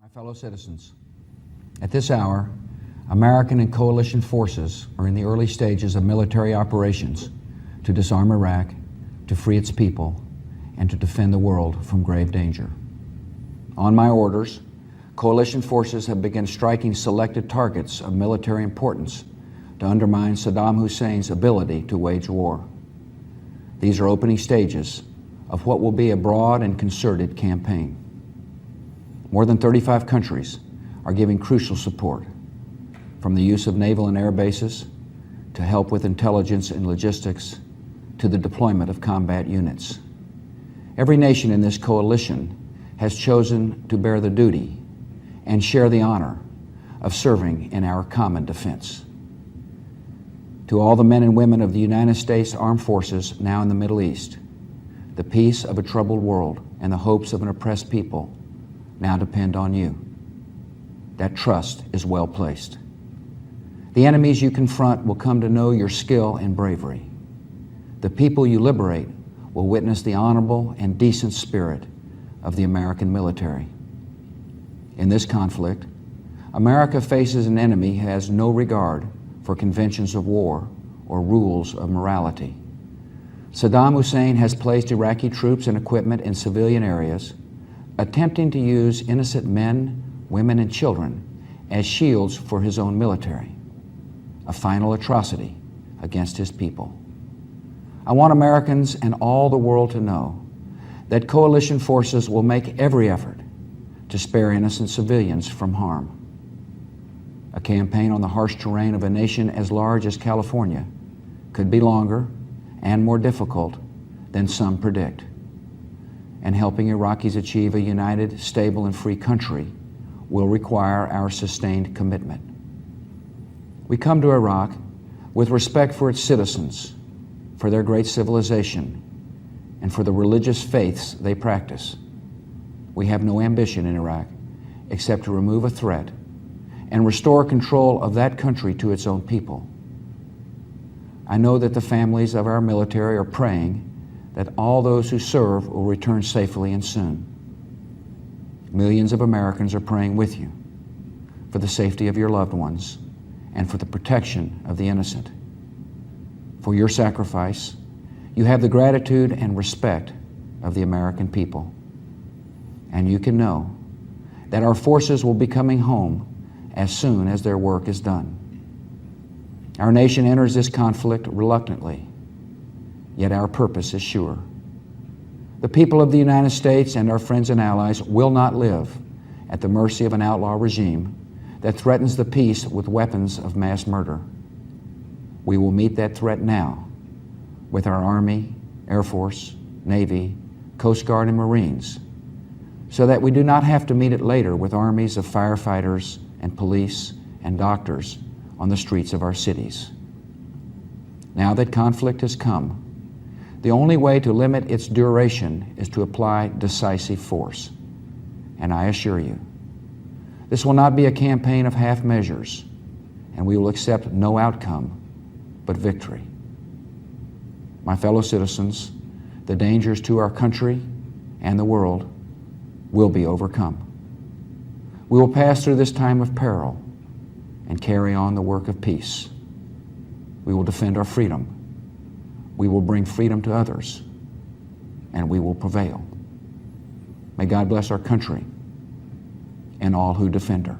My fellow citizens, at this hour, American and coalition forces are in the early stages of military operations to disarm Iraq, to free its people, and to defend the world from grave danger. On my orders, coalition forces have begun striking selected targets of military importance to undermine Saddam Hussein's ability to wage war. These are opening stages of what will be a broad and concerted campaign. More than 35 countries are giving crucial support, from the use of naval and air bases to help with intelligence and logistics to the deployment of combat units. Every nation in this coalition has chosen to bear the duty and share the honor of serving in our common defense. To all the men and women of the United States Armed Forces now in the Middle East, the peace of a troubled world and the hopes of an oppressed people now depend on you. That trust is well placed. The enemies you confront will come to know your skill and bravery. The people you liberate will witness the honorable and decent spirit of the American military. In this conflict, America faces an enemy who has no regard for conventions of war or rules of morality. Saddam Hussein has placed Iraqi troops and equipment in civilian areas, attempting to use innocent men, women, and children as shields for his own military, a final atrocity against his people. I want Americans and all the world to know that coalition forces will make every effort to spare innocent civilians from harm. A campaign on the harsh terrain of a nation as large as California could be longer and more difficult than some predict. And helping Iraqis achieve a united, stable, and free country will require our sustained commitment. We come to Iraq with respect for its citizens, for their great civilization, and for the religious faiths they practice. We have no ambition in Iraq except to remove a threat and restore control of that country to its own people. I know that the families of our military are praying that all those who serve will return safely and soon. Millions of Americans are praying with you for the safety of your loved ones and for the protection of the innocent. For your sacrifice, you have the gratitude and respect of the American people. And you can know that our forces will be coming home as soon as their work is done. Our nation enters this conflict reluctantly, yet our purpose is sure. The people of the United States and our friends and allies will not live at the mercy of an outlaw regime that threatens the peace with weapons of mass murder. We will meet that threat now with our Army, Air Force, Navy, Coast Guard, and Marines, so that we do not have to meet it later with armies of firefighters and police and doctors on the streets of our cities. Now that conflict has come, the only way to limit its duration is to apply decisive force. And I assure you, this will not be a campaign of half measures, and we will accept no outcome but victory. My fellow citizens, the dangers to our country and the world will be overcome. We will pass through this time of peril and carry on the work of peace. We will defend our freedom. We will bring freedom to others, and we will prevail. May God bless our country and all who defend her.